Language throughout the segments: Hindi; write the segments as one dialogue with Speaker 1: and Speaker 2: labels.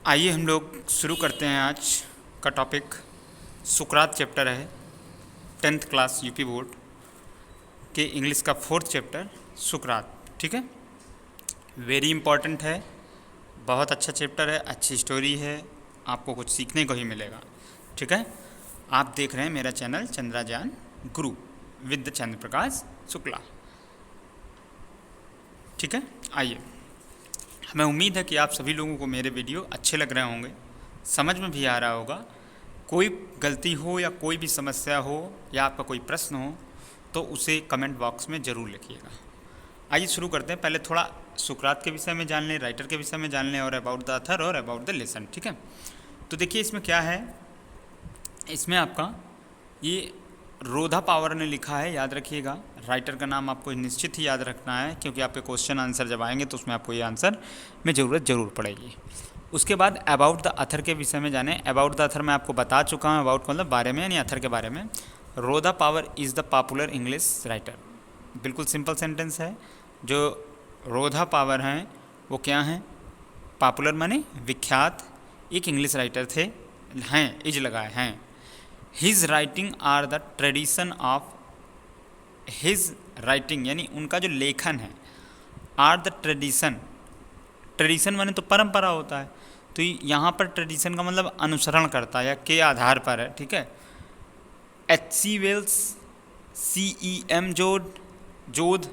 Speaker 1: आइए हम लोग शुरू करते हैं। आज का टॉपिक सुकरात चैप्टर है। 10th क्लास यूपी बोर्ड के इंग्लिश का 4th चैप्टर सुकरात। ठीक है, वेरी इंपॉर्टेंट है, बहुत अच्छा चैप्टर है, अच्छी स्टोरी है, आपको कुछ सीखने को ही मिलेगा। ठीक है, आप देख रहे हैं मेरा चैनल चंद्राजान गुरु विद चंद्र प्रकाश शुक्ला। ठीक है, आइए। हमें उम्मीद है कि आप सभी लोगों को मेरे वीडियो अच्छे लग रहे होंगे, समझ में भी आ रहा होगा। कोई गलती हो या कोई भी समस्या हो या आपका कोई प्रश्न हो तो उसे कमेंट बॉक्स में ज़रूर लिखिएगा। आइए शुरू करते हैं। पहले थोड़ा सुकरात के विषय में जान लें, राइटर के विषय में जान लें, और अबाउट द ऑथर और अबाउट द लेसन। ठीक है, तो देखिए इसमें क्या है। इसमें आपका ये रोधा पावर ने लिखा है, याद रखिएगा। राइटर का नाम आपको निश्चित ही याद रखना है, क्योंकि आपके क्वेश्चन आंसर जब आएंगे तो उसमें आपको ये आंसर में ज़रूरत ज़रूर पड़ेगी। उसके बाद अबाउट द अथर के विषय में जाने। अबाउट द अथर मैं आपको बता चुका हूँ, अबाउट मतलब बारे में, यानी अथर के बारे में। Rhoda power is the popular English writer. बिल्कुल सिंपल सेंटेंस है। जो रोधा पावर हैं वो क्या हैं? पॉपुलर माने विख्यात एक इंग्लिश राइटर थे, हैं इज लगाए हैं। His writing are the tradition of his writing, यानी उनका जो लेखन है, आर द ट्रेडिशन। ट्रेडिशन माने तो परंपरा होता है, तो यहाँ पर ट्रेडिशन का मतलब अनुसरण करता है या के आधार पर है। ठीक है, H.C. Wales, C.E.M. Jodh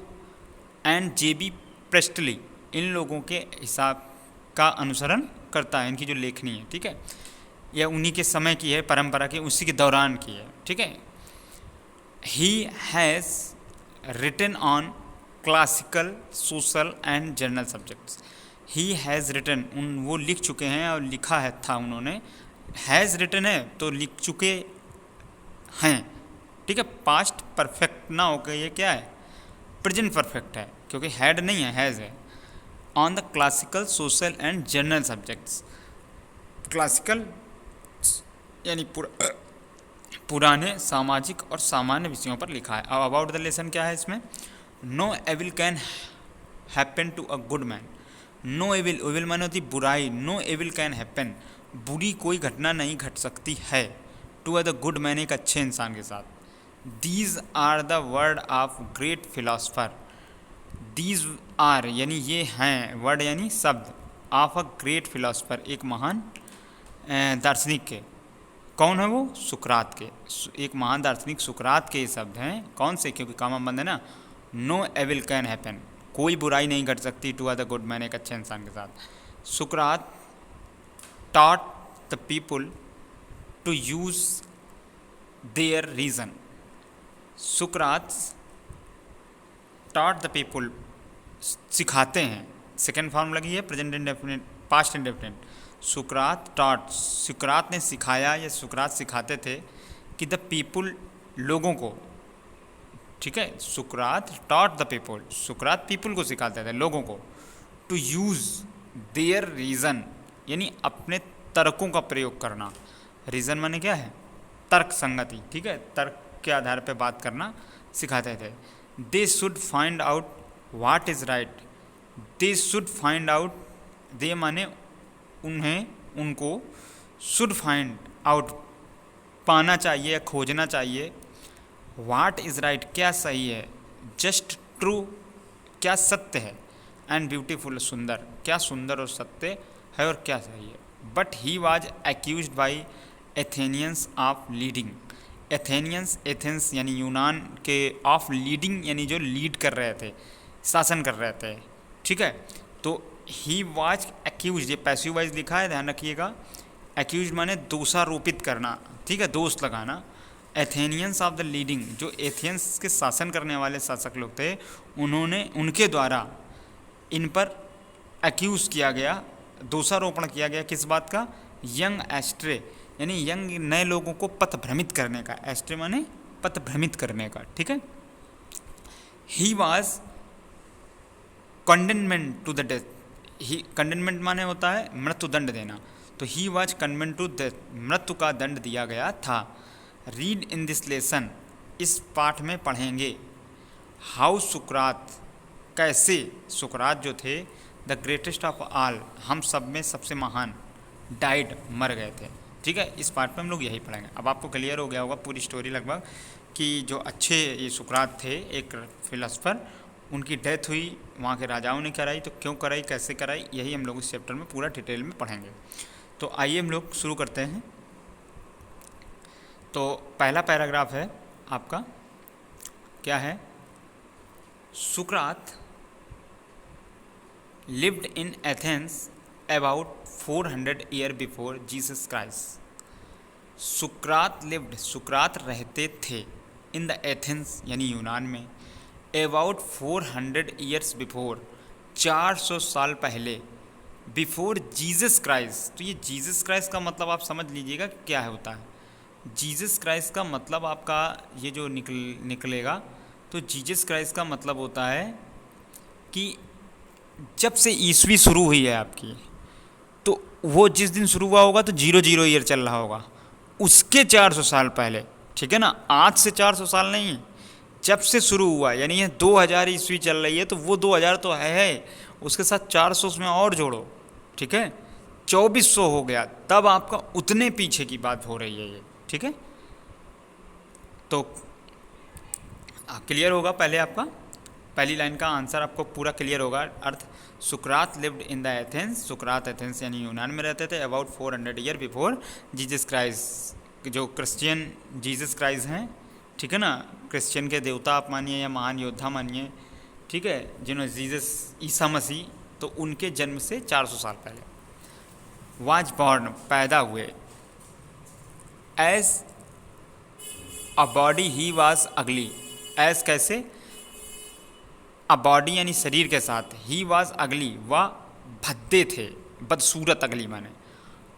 Speaker 1: and J.B. प्रेस्टली, इन लोगों के हिसाब का अनुसरण करता है, इनकी जो लेखनी है। ठीक है, या उन्हीं के समय की है, परंपरा की, उसी के दौरान की है। ठीक है, he has written on classical, social and general subjects. He has written, वो लिख चुके हैं और लिखा है था उन्होंने। हैज़ रिटन है तो लिख चुके हैं। ठीक है, पास्ट परफेक्ट ना होकर ये क्या है, प्रेजेंट परफेक्ट है, क्योंकि हैड नहीं है, हैज़ है। On the classical, social and general subjects. Classical यानी पुराने, सामाजिक और सामान्य विषयों पर लिखा है। अब अबाउट द लेसन क्या है इसमें? No evil can happen to a good man. No evil, evil माने होती बुराई। नो एविल कैन हैपन, बुरी कोई घटना नहीं घट सकती है, to a the good man, एक अच्छे इंसान के साथ। These are the word of great philosopher. These are यानी ये हैं, वर्ड यानी शब्द, ऑफ अ ग्रेट फिलोसफर, एक महान दार्शनिक के। कौन है वो? सुकरात के। एक महान दार्शनिक सुकरात के ये शब्द हैं। कौन से? क्योंकि कामा बंद है ना। नो एविल कैन हैपन, कोई बुराई नहीं घट सकती, to are the good man, एक अच्छे इंसान के साथ। सुकरात taught the people to use their reason. सुकरात टॉट द पीपुल, सिखाते हैं। सेकेंड फॉर्म लगी है प्रेजेंट इंडेफिनिट, पास्ट इंडेफिनिट। सुकरात टॉट, सुकरात ने सिखाया या सुकरात सिखाते थे कि द पीपुल, लोगों को। ठीक है, सुकरात taught the people, Sukrat people को सिखाते थे, लोगों को। टू यूज़ देयर रीज़न, यानी अपने तर्कों का प्रयोग करना। रीज़न माने क्या है? तर्क संगति। ठीक है, तर्क के आधार पर बात करना सिखाते थे। They should find out what is right. They should find out, they माने उन्हें, उनको, शुड फाइंड आउट, पाना चाहिए या खोजना चाहिए। व्हाट इज़ राइट, क्या सही है। जस्ट ट्रू, क्या सत्य है। एंड ब्यूटीफुल, सुंदर, क्या सुंदर और सत्य है और क्या सही है। But he was accused by Athenians of leading. Athenians, Athens यानी यूनान के, ऑफ लीडिंग यानी जो लीड कर रहे थे, शासन कर रहे थे। ठीक है, तो ही वॉज एक्यूज, ये पैसिव वाइज लिखा है, ध्यान रखिएगा। एक्यूज माने दोषारोपित करना। ठीक है, दोष लगाना। एथेनियंस ऑफ द लीडिंग, जो एथेंस के शासन करने वाले शासक लोग थे, उन्होंने, उनके द्वारा इन पर एक्यूज किया गया, दोषारोपण किया गया। किस बात का? यंग एस्ट्रे, यानी यंग नए लोगों को पथ भ्रमित करने का। एस्ट्रे माने पथ भ्रमित करने का। ठीक है, he was condemnation to the death. He, condemnation माने होता है मृत्यु दंड देना, तो he was condemned to death, मृत्यु का दंड दिया गया था। रीड इन दिस लेसन, इस पाठ में पढ़ेंगे। हाउ सुकरात, कैसे सुकरात जो थे, द ग्रेटेस्ट ऑफ ऑल, हम सब में सबसे महान, डाइड, मर गए थे। ठीक है, इस पार्ट में हम लोग यही पढ़ेंगे। अब आपको क्लियर हो गया होगा पूरी स्टोरी लगभग कि जो अच्छे ये सुकरात थे एक फिलोसफर, उनकी डेथ हुई, वहाँ के राजाओं ने कराई, तो क्यों कराई, कैसे कराई, यही हम लोग इस चैप्टर में पूरा डिटेल में पढ़ेंगे। तो आइए हम लोग शुरू करते हैं। तो पहला पैराग्राफ है आपका, क्या है, सुकरात lived in Athens about 400 year before Jesus Christ। Sukrat lived, सुकरात रहते थे, इन द एथेंस यानी यूनान में, अबाउट 400 ईयर्स बिफोर, 400 साल पहले, बिफोर जीसस क्राइस्ट। तो ये जीसस क्राइस्ट का मतलब आप समझ लीजिएगा क्या है होता है। जीसस क्राइस्ट का मतलब आपका ये जो निकलेगा, तो जीसस क्राइस्ट का मतलब होता है कि जब से ईस्वी शुरू हुई है आपकी, तो वो जिस दिन शुरू हुआ होगा तो 00 ईयर चल रहा होगा, उसके 400 साल पहले। ठीक है ना, आज से 400 साल नहीं, जब से शुरू हुआ, यानी ये 2000 ईस्वी चल रही है, तो वो 2000 तो है, उसके साथ 400 उसमें और जोड़ो, ठीक है, 2400 हो गया, तब आपका उतने पीछे की बात हो रही है ये। ठीक है, तो क्लियर होगा, पहले आपका पहली लाइन का आंसर आपको पूरा क्लियर होगा। अर्थ, सुकरात lived in the Athens, Sukrat Athens यानी यूनान में रहते थे, about 400 year before Jesus Christ. जो क्रिश्चियन जीसस क्राइस्ट हैं, ठीक है ना, क्रिश्चियन के देवता आप मानिए या महान योद्धा मानिए, ठीक है, जिन्होंने जीसस ईसा मसीह, तो उनके जन्म से 400 साल पहले। वाज बॉर्न, पैदा हुए, as a body he was ugly, as कैसे, अ बॉडी यानी शरीर के साथ, ही वाज अगली, वह भद्दे थे, बदसूरत अगली माने,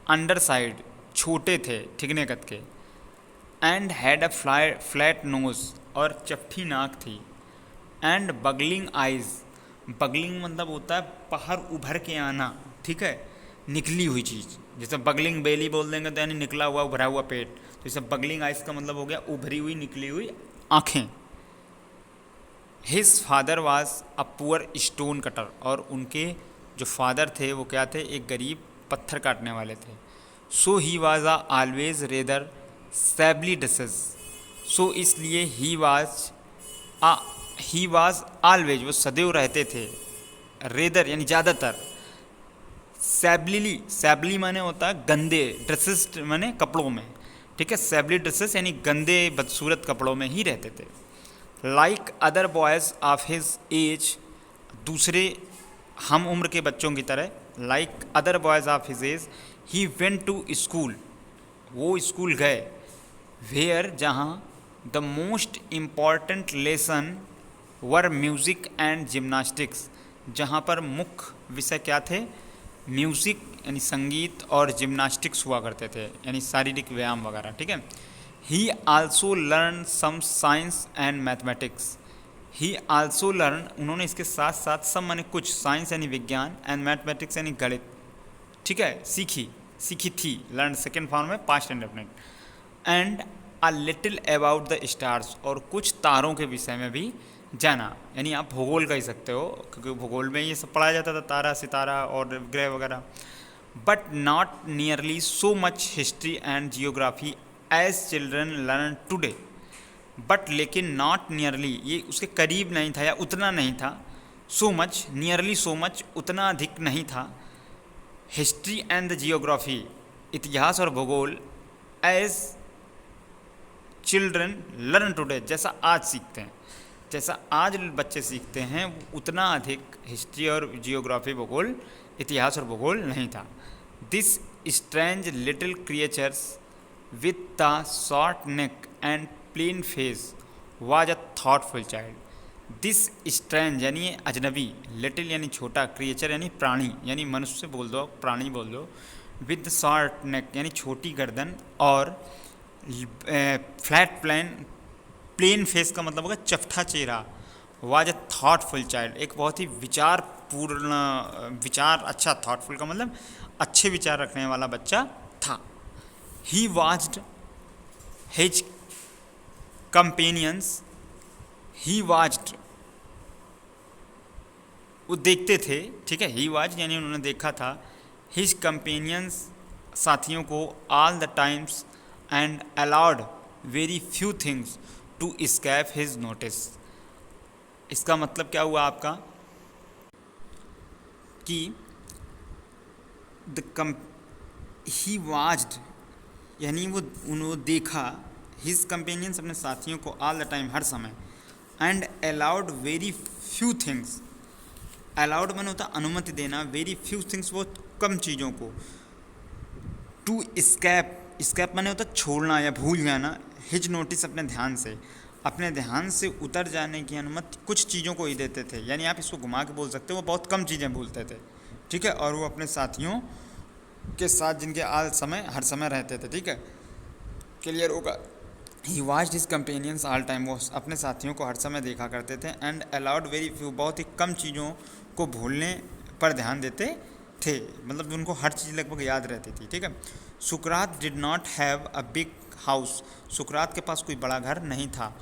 Speaker 1: अंडर साइड छोटे थे, ठिकने कद के, and had a flat knows, और चपटी नाक थी, एंड बगलिंग आइज, बगलिंग मतलब होता है बाहर उभर के आना, ठीक है, निकली हुई चीज़, जैसे बगलिंग बेली बोल देंगे तो यानी निकला हुआ उभरा हुआ पेट, तो जैसे बगलिंग आइज का मतलब हो गया उभरी हुई निकली हुई आँखें। His father was a poor stone cutter, और उनके जो फादर थे वो क्या थे, एक गरीब पत्थर काटने वाले थे। So he was a always rather shabbily dresses, so इसलिए ही वाज ऑलवेज, वो सदैव रहते थे, रेदर यानी ज़्यादातर, सैबली माने होता है गंदे, ड्रेसेस माने कपड़ों में, ठीक है, सैबली ड्रेसेस यानी गंदे बदसूरत कपड़ों में ही रहते थे। Like other boys of his age, दूसरे हम उम्र के बच्चों की तरह, like other boys of his age, he went to school, वो स्कूल गए, वेयर, जहाँ the most important lesson were music and gymnastics, जहाँ पर मुख्य विषय क्या थे, म्यूज़िक यानी संगीत और जिम्नास्टिक्स हुआ करते थे, यानी शारीरिक व्यायाम वगैरह। ठीक है, he also learn some science and mathematics, he also learn, उन्होंने इसके साथ साथ, सब माने कुछ, साइंस यानी विज्ञान, एंड मैथमेटिक्स यानी गणित, ठीक है, सीखी थी, लर्न सेकेंड फॉर्म में past indefinite, and a little about the stars, और कुछ तारों के विषय में भी जाना, यानी आप भूगोल कह सकते हो, क्योंकि भूगोल में ये सब पढ़ाया जाता था, तारा सितारा और ग्रह वगैरह। But not nearly so much history and geography as children learn today, but लेकिन नॉट नियरली, ये उसके करीब नहीं था या उतना नहीं था, so much, nearly so much, उतना अधिक नहीं था, हिस्ट्री एंड द जियोग्राफी, इतिहास और भूगोल, एज चिल्ड्रन लर्न टुडे, जैसा आज सीखते हैं, जैसा आज बच्चे सीखते हैं, उतना अधिक हिस्ट्री और जियोग्राफी, भूगोल, इतिहास और भूगोल नहीं था। This strange little creatures with the short neck and plain face was a thoughtful child, this strange यानी अजनबी, लिटिल यानी छोटा, क्रिएचर यानी प्राणी, यानी मनुष्य बोल दो, प्राणी बोल दो, विद शॉर्ट नेक यानी छोटी गर्दन, और फ्लैट प्लेन फेस का मतलब होगा चपटा चेहरा, वाज अ थॉटफुल चाइल्ड, एक बहुत ही विचार अच्छा, थॉटफुल का मतलब अच्छे विचार रखने वाला बच्चा था। ही वाच्ड हिज कंपेनियंस, ही वाच्ड, वो देखते थे, ठीक है, ही वाच यानी उन्होंने देखा था, हिज कंपेनियंस साथियों को all the times and allowed very few things to escape his notice. इसका मतलब क्या हुआ आपका कि ही वाच्ड, यानी वो देखा हिज कंपेनियंस, अपने साथियों को, ऑल द टाइम, हर समय, and allowed very few things. Allowed मन होता अनुमति देना, वेरी फ्यू थिंग्स वो कम चीज़ों को, टू स्कैप, स्कैप माने होता छोड़ना या भूल जाना, हिज नोटिस अपने ध्यान से उतर जाने की अनुमति कुछ चीज़ों को ही देते थे। यानी आप इसको घुमा के बोल सकते हो वो बहुत कम चीज़ें भूलते थे, ठीक है, और वो अपने साथियों के साथ जिनके हर समय रहते थे, ठीक है, क्लियर होगा। He watched his companions all time, वो अपने साथियों को हर समय देखा करते थे, एंड अलाउड वेरी फ्यू, बहुत ही कम चीज़ों को भूलने पर ध्यान देते थे, मतलब उनको हर चीज़ लगभग याद रहती थी, ठीक है। सुकरात did not have a big house, सुकरात के पास कोई बड़ा घर नहीं था,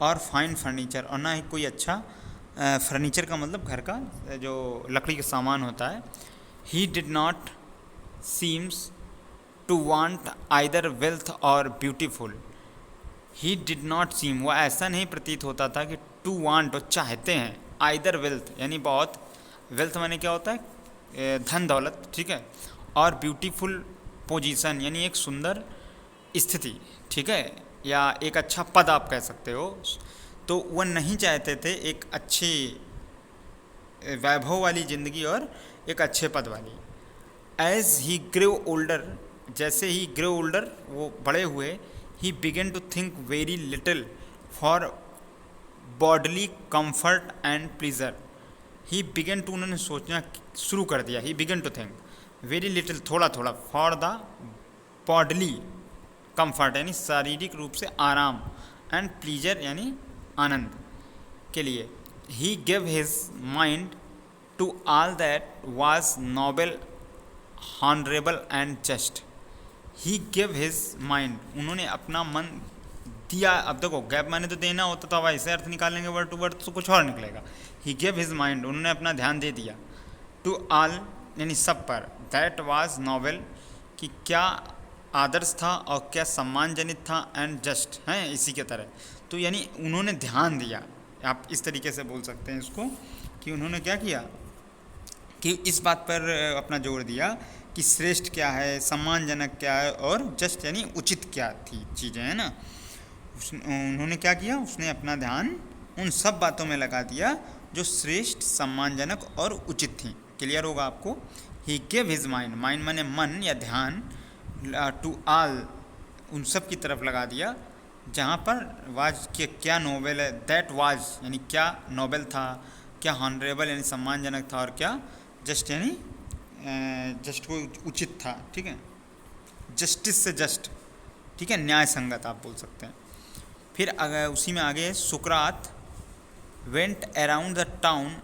Speaker 1: और फाइन फर्नीचर, और ना ही कोई अच्छा फर्नीचर का मतलब घर का जो लकड़ी का सामान होता है। He did not seems to want either wealth और beautiful, he did not seem, वो ऐसा नहीं प्रतीत होता था कि टू वांट, वो चाहते हैं, आइदर वेल्थ यानी बहुत, वेल्थ माने क्या होता है धन दौलत, ठीक है, और ब्यूटीफुल पोजीशन यानी एक सुंदर स्थिति, ठीक है, या एक अच्छा पद आप कह सकते हो, तो वह नहीं चाहते थे एक अच्छी वैभव वाली ज़िंदगी और एक अच्छे पद वाली। एज ही ग्रो ओल्डर, जैसे ही ग्रो ओल्डर वो बड़े हुए, he began to think very little for bodily comfort and pleasure, he began to, उन्होंने सोचना शुरू कर दिया, he began to think very little, थोड़ा थोड़ा, फॉर द बॉडली कंफर्ट यानी शारीरिक रूप से आराम, एंड प्लीजर यानी आनंद के लिए। He give his mind to all that was noble, honourable and just, he give his mind, उन्होंने अपना मन दिया। अब देखो गैप माने तो देना होता, तो अब ऐसे अर्थ निकालेंगे वर्ड टू वर्ड तो कुछ और निकलेगा। ही गिव हिज माइंड, उन्होंने अपना ध्यान दे दिया, टू ऑल यानी सब पर, दैट वाज नोबल कि क्या आदर्श था और क्या सम्मानजनित था, एंड जस्ट हैं इसी के तरह, तो यानी उन्होंने ध्यान दिया, आप इस तरीके से बोल सकते हैं इसको कि उन्होंने क्या किया कि इस बात पर अपना जोर दिया कि श्रेष्ठ क्या है, सम्मानजनक क्या है, और जस्ट यानी उचित क्या थी चीज़ें, है ना। उन्होंने क्या किया, उसने अपना ध्यान उन सब बातों में लगा दिया जो श्रेष्ठ, सम्मानजनक और उचित थी। क्लियर होगा आपको। ही गिव हिज माइंड, माइंड माने मन या ध्यान, टू ऑल उन सब की तरफ लगा दिया जहाँ पर वाज के क्या नोबेल है, दैट वाज यानी क्या नोबेल था, क्या हॉनरेबल यानी सम्मानजनक था, और क्या जस्ट यानी जस्ट को उचित था, ठीक है, जस्टिस से जस्ट, ठीक है, न्याय संगत आप बोल सकते हैं। फिर अगर उसी में आगे Sukrat went around the town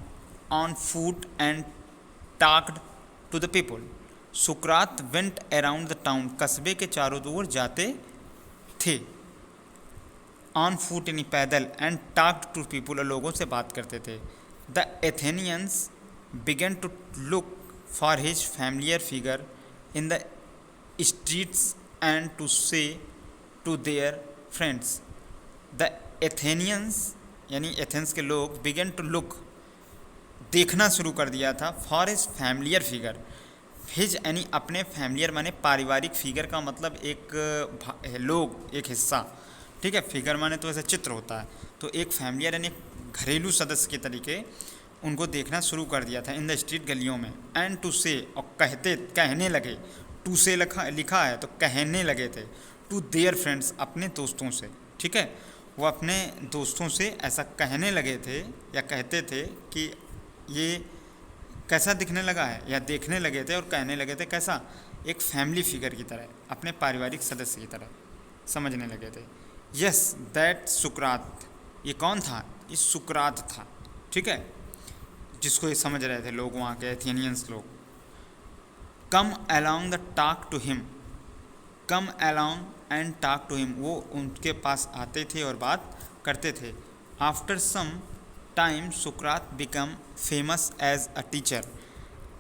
Speaker 1: on foot and talked to the people, Sukrat went around the town, कस्बे के चारों ओर जाते थे, ऑन फूट यानी पैदल, एंड टाक्ड टू पीपल, और लोगों से बात करते थे। The Athenians began to look for his familiar figure in the streets and to say to their friends, the Athenians यानी एथेंस के लोग, बिगन टू लुक देखना शुरू कर दिया था, for his familiar figure, his यानी अपने फैमिलियर माने पारिवारिक, फिगर का मतलब एक लोग, एक हिस्सा, ठीक है, फिगर माने तो ऐसा चित्र होता है, तो एक फैमिलियर यानी घरेलू सदस्य के तरीके उनको देखना शुरू कर दिया था इन द स्ट्रीट, गलियों में, एंड टू से, और कहने लगे, टू से लिखा है तो कहने लगे थे, टू देयर फ्रेंड्स अपने दोस्तों से, ठीक है, वो अपने दोस्तों से ऐसा कहने लगे थे या कहते थे कि ये कैसा दिखने लगा है, या देखने लगे थे और कहने लगे थे कैसा, एक फैमिली फिगर की तरह, अपने पारिवारिक सदस्य की तरह समझने लगे थे। यस दैट सुकरात, ये कौन था, ये सुकरात था, ठीक है, जिसको ये समझ रहे थे लोग वहाँ के एथेनियंस लोग। Come along the talk to him, come along and talk to him, वो उनके पास आते थे और बात करते थे। आफ्टर सम टाइम सुकरात become famous as a teacher,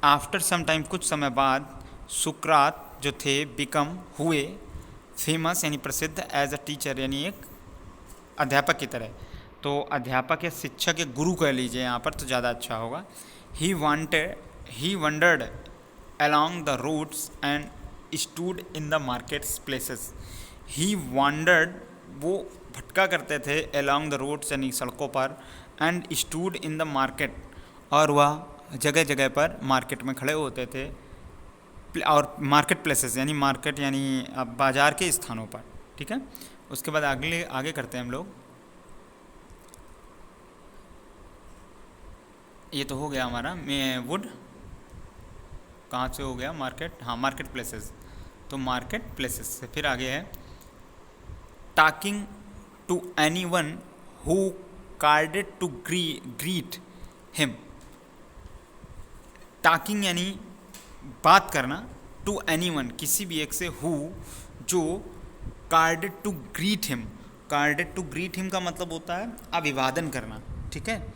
Speaker 1: after some time कुछ समय बाद सुकरात जो थे बिकम हुए फेमस यानी प्रसिद्ध एज अ टीचर यानी एक अध्यापक की तरह। तो अध्यापक या शिक्षक या गुरु कह लीजिए यहाँ पर तो ज़्यादा अच्छा होगा। ही wandered along the roads and stood in the market places। he wandered वो भटका करते थे along the roads यानी सड़कों पर, and stood in the market और वह जगह जगह पर मार्केट में खड़े होते थे, और मार्केट प्लेसेस यानी मार्केट यानी बाज़ार के स्थानों पर। ठीक है, उसके बाद आगे करते हैं हम लोग। ये तो हो गया हमारा वुड, कहाँ से हो गया मार्केट, हाँ मार्केट प्लेसेस। तो मार्केट प्लेसेस से फिर आगे है talking to any one who carded to greet him. Talking यानी बात करना, टू एनी वन किसी भी एक से, हु जो carded to greet him. Carded to greet him का मतलब होता है अभिवादन करना। ठीक है,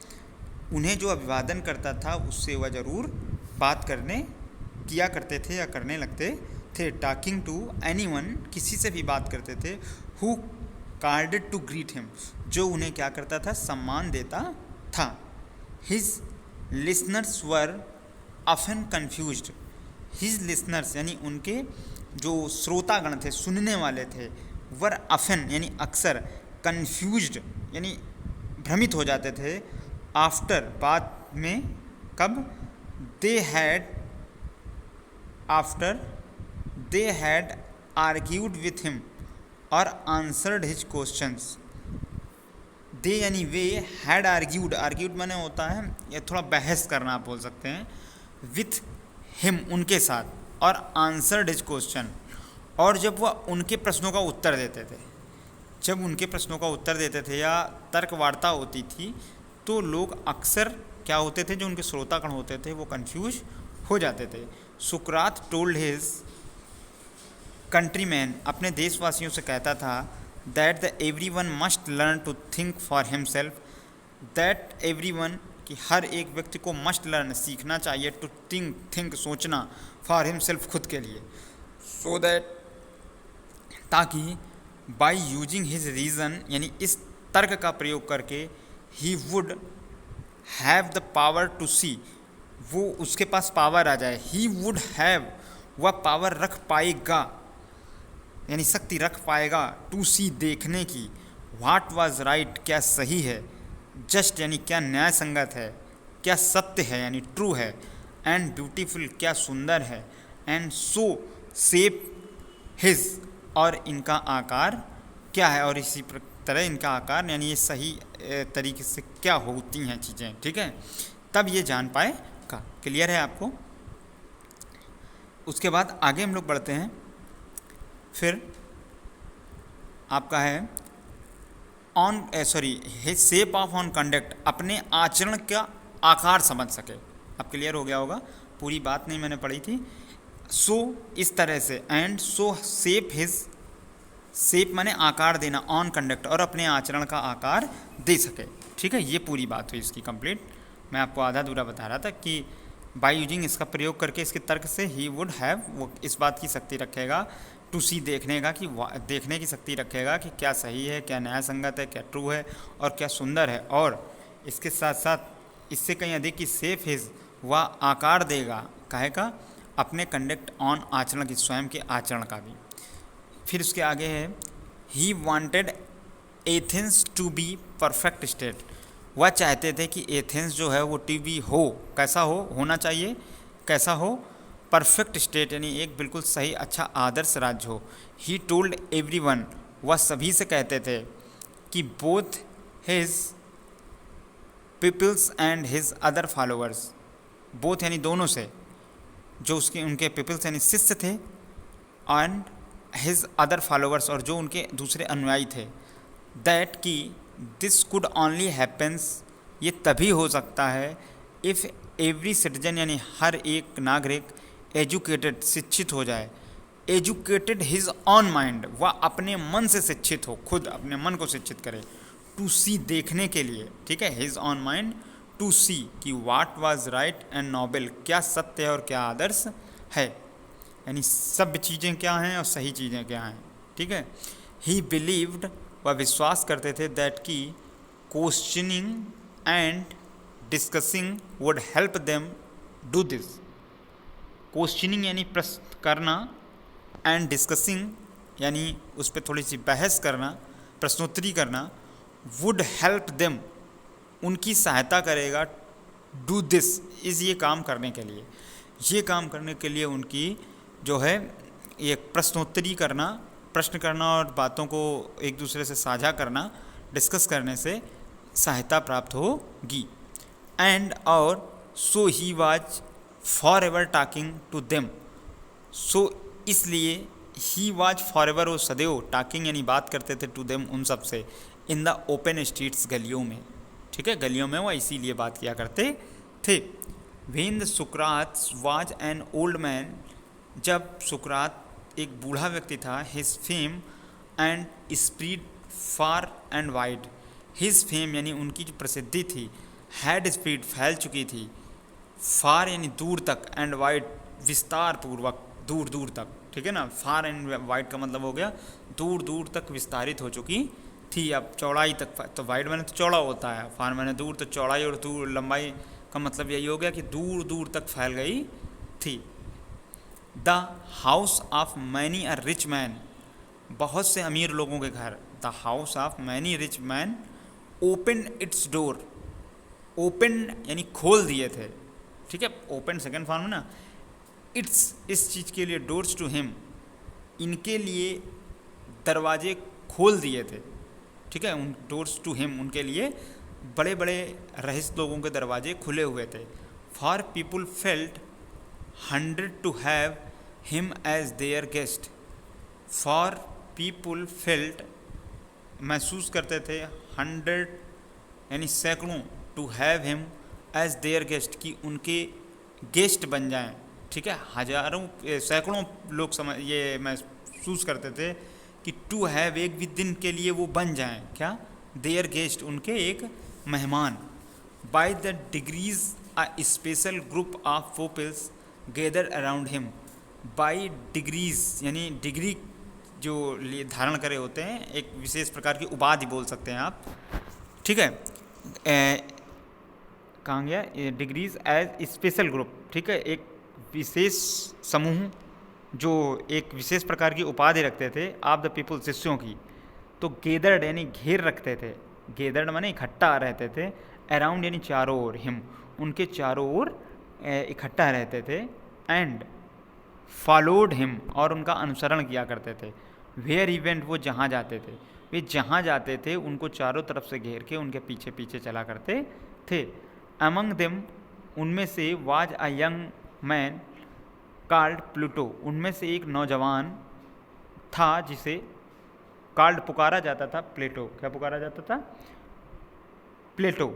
Speaker 1: उन्हें जो अभिवादन करता था उससे वह ज़रूर बात किया करते थे या करने लगते थे। टॉकिंग टू एनी वन किसी से भी बात करते थे, who carded to greet him जो उन्हें क्या करता था, सम्मान देता था। His listeners were often confused. His listeners यानी उनके जो श्रोतागण थे, सुनने वाले थे, वर ऑफन यानी अक्सर, कन्फ्यूज्ड यानी भ्रमित हो जाते थे, आफ्टर बाद में, कब, after they had argued with him or answered his questions। दे यानी वे, हैड आर्ग्यूड माने होता है ये थोड़ा बहस करना आप बोल सकते हैं, विथ हिम उनके साथ, और आंसर्ड हिज क्वेश्चन और जब वह उनके प्रश्नों का उत्तर देते थे, जब उनके प्रश्नों का उत्तर देते थे या तर्क वार्ता होती थी तो लोग अक्सर क्या होते थे, जो उनके श्रोतागण होते थे वो कंफ्यूज हो जाते थे। सुकरात टोल्ड हिज कंट्रीमैन अपने देशवासियों से कहता था, that the everyone must learn to think for himself. That everyone कि हर एक व्यक्ति को मस्ट लर्न सीखना चाहिए, टू थिंक सोचना, फॉर हिमसेल्फ खुद के लिए, सो दैट ताकि बाई यूजिंग हिज रीज़न यानी इस तर्क का प्रयोग करके, he would have the power to see वो उसके पास पावर आ जाए। ही वुड हैव वह पावर रख पाएगा यानी शक्ति रख पाएगा, टू सी देखने की, व्हाट वाज राइट क्या सही है, जस्ट यानी क्या न्याय संगत है, क्या सत्य है यानी ट्रू है, एंड ब्यूटीफुल क्या सुंदर है, एंड सो शेप हिज और इनका आकार क्या है, और इसी तरह इनका आकार यानी ये सही तरीके से क्या होती हैं चीज़ें। ठीक है, तब ये जान पाएगा। क्लियर है आपको? उसके बाद आगे हम लोग बढ़ते हैं। फिर आपका है his shape of on conduct अपने आचरण का आकार समझ सके। अब क्लियर हो गया होगा, पूरी बात नहीं मैंने पढ़ी थी। सो इस तरह से, and so shape his, shape माने आकार देना, ऑन कंडक्ट और अपने आचरण का आकार दे सके। ठीक है, ये पूरी बात हुई इसकी कंप्लीट। मैं आपको आधा अधूरा बता रहा था कि बाई यूजिंग इसका प्रयोग करके इसके तर्क से ही वुड हैव वो इस बात की शक्ति रखेगा, टू सी देखने की शक्ति रखेगा कि क्या सही है, क्या न्याय संगत है, क्या ट्रू है और क्या सुंदर है, और इसके साथ साथ इससे कहीं अधिक कि सेफ हिज वह आकार देगा, काहे का, अपने कंडक्ट ऑन आचरण की, स्वयं के आचरण का भी। फिर उसके आगे है he wanted Athens to be perfect state. वह चाहते थे कि एथेंस जो है वो टू बी हो, कैसा हो, होना चाहिए, कैसा हो, परफेक्ट स्टेट यानी एक बिल्कुल सही अच्छा आदर्श राज्य हो। ही टोल्ड एवरीवन वह सभी से कहते थे कि both his peoples and his other followers, both यानी दोनों से, जो उनके पीपल्स यानी शिष्य थे, एंड हिज अदर फॉलोअर्स और जो उनके दूसरे अनुयायी थे, दैट कि दिस कुड ओनली हैपन्स ये तभी हो सकता है, इफ़ एवरी सिटीजन यानी हर एक नागरिक एजुकेटेड शिक्षित हो जाए, एजुकेटेड हिज ऑन माइंड वह अपने मन से शिक्षित हो, खुद अपने मन को शिक्षित करे, टू सी देखने के लिए। ठीक है, his own mind to see कि what was right and noble क्या सत्य है और क्या आदर्श है। यानी सब चीज़ें क्या हैं और सही चीज़ें क्या हैं, ठीक है। ही बिलीव्ड, वह विश्वास करते थे, दैट की questioning and discussing would help them do this. Questioning यानी प्रश्न करना, एंड डिस्कसिंग यानी उस पर थोड़ी सी बहस करना, प्रश्नोत्तरी करना, वुड हेल्प देम उनकी सहायता करेगा, डू दिस इस ये काम करने के लिए, ये काम करने के लिए उनकी जो है ये प्रश्नोत्तरी करना, प्रश्न करना और बातों को एक दूसरे से साझा करना, डिस्कस करने से सहायता प्राप्त होगी। एंड और so he was for ever talking to them, so इसलिए ही वाज फॉर एवर, वो सदैव टॉकिंग यानी बात करते थे, टू देम उन सब से, इन द ओपन स्ट्रीट्स गलियों में, ठीक है, गलियों में वो इसीलिए बात किया करते थे। When the Sukrat was an old man, जब सुकरात एक बूढ़ा व्यक्ति था, his fame and spread far and wide, his fame यानी उनकी जो प्रसिद्धि थी, हैड स्प्रीड फैल चुकी थी, फार यानी दूर तक, एंड वाइड विस्तार पूर्वक, दूर दूर तक, ठीक है ना। फार एंड वाइड का मतलब हो गया दूर दूर तक विस्तारित हो चुकी थी। अब चौड़ाई तक, तो वाइड मैंने तो चौड़ा होता है, फार मैंने दूर, तो चौड़ाई और दूर लंबाई का मतलब यही हो गया कि दूर दूर तक फैल गई थी। The house of many a rich man, बहुत से अमीर लोगों के घर, the house of many rich man open it's door, open यानी खोल दिए थे, ठीक है, ओपन सेकेंड फॉर्म ना, इट्स इस चीज़ के लिए, डोर्स टू हिम इनके लिए दरवाजे खोल दिए थे, ठीक है, उन डोर्स टू हिम उनके लिए बड़े बड़े रईस लोगों के दरवाजे खुले हुए थे। For people felt hundred to have him as their guest, for people felt महसूस करते थे, हंड्रेड यानी सैकड़ों, to have him as their guest कि उनके गेस्ट बन जाएं, ठीक है, हजारों सैकड़ों लोग समझ ये महसूस करते थे कि टू हैव एक भी दिन के लिए वो बन जाएं, क्या, देयर गेस्ट उनके एक मेहमान। By the degrees a special group of peoples gather around him, by degrees यानी डिग्री जो लिए धारण करे होते हैं, एक विशेष प्रकार की उपाधि बोल सकते हैं आप, ठीक है, कहाँ गया, डिग्रीज एज स्पेशल ग्रुप, ठीक है, एक विशेष समूह जो एक विशेष प्रकार की उपाधि रखते थे, आप द पीपल शिष्यों की, तो गेदर्ड यानी घेर रखते थे, गेदर्ड माने इकट्ठा रहते थे, अराउंड यानी चारों ओर, हिम उनके चारों ओर इकट्ठा रहते थे, एंड फॉलोड हिम और उनका अनुसरण किया करते थे, वेयर इवेंट वो जहाँ जाते थे, वे जहाँ जाते थे उनको चारों तरफ से घेर के उनके पीछे पीछे चला करते थे। अमंग देम उनमें से was a young man called Pluto, उनमें से एक नौजवान था जिसे कॉल्ड पुकारा जाता था, प्लेटो, क्या पुकारा जाता था, प्लेटो।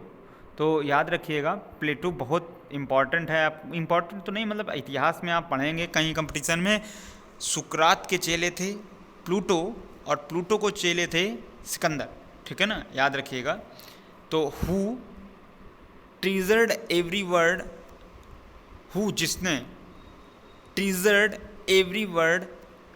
Speaker 1: तो याद रखिएगा प्लेटो बहुत इम्पॉर्टेंट है, आप इम्पॉर्टेंट तो नहीं मतलब इतिहास में आप पढ़ेंगे कहीं कंपटीशन में, सुकरात के चेले थे प्लूटो और प्लूटो को चेले थे सिकंदर, ठीक है ना, याद रखिएगा। तो who treasured every word, who जिसने, treasured every word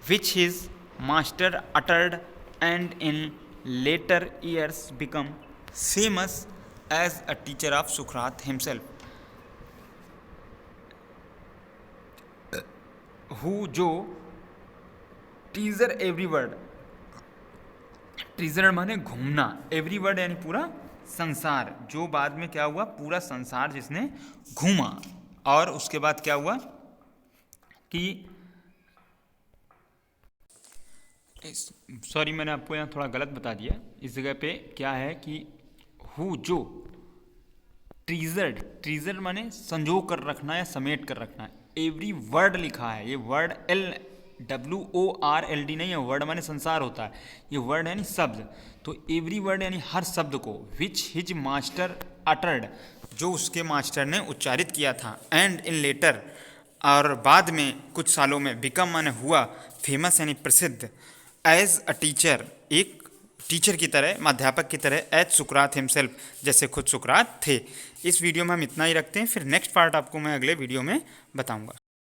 Speaker 1: which his master uttered and in later years become famous as a teacher of Sukrat himself. Who जो ट्रीजर एवरी वर्ड, ट्रीजर माने घूमना, एवरी वर्ड यानी पूरा संसार, जो बाद में क्या हुआ, पूरा संसार जिसने घूमा, और उसके बाद क्या हुआ कि सॉरी मैंने आपको यहाँ थोड़ा गलत बता दिया, इस जगह पे क्या है कि हु जो ट्रीजर्ड, ट्रीजर माने संजो कर रखना या समेट कर रखना, एवरी वर्ड लिखा है, ये वर्ड WORLD नहीं है, वर्ड माने संसार होता है, ये वर्ड यानी शब्द, तो एवरी वर्ड यानी हर शब्द को, विच हिज मास्टर अटर्ड जो उसके मास्टर ने उच्चारित किया था, एंड इन लेटर और बाद में कुछ सालों में, बिकम माने हुआ, फेमस यानी प्रसिद्ध, एज अ टीचर एक टीचर की तरह, अध्यापक की तरह, एज सुकरात हिमसेल्फ जैसे खुद सुकरात थे। इस वीडियो में हम इतना ही रखते हैं, फिर नेक्स्ट पार्ट आपको मैं अगले वीडियो में बताऊंगा।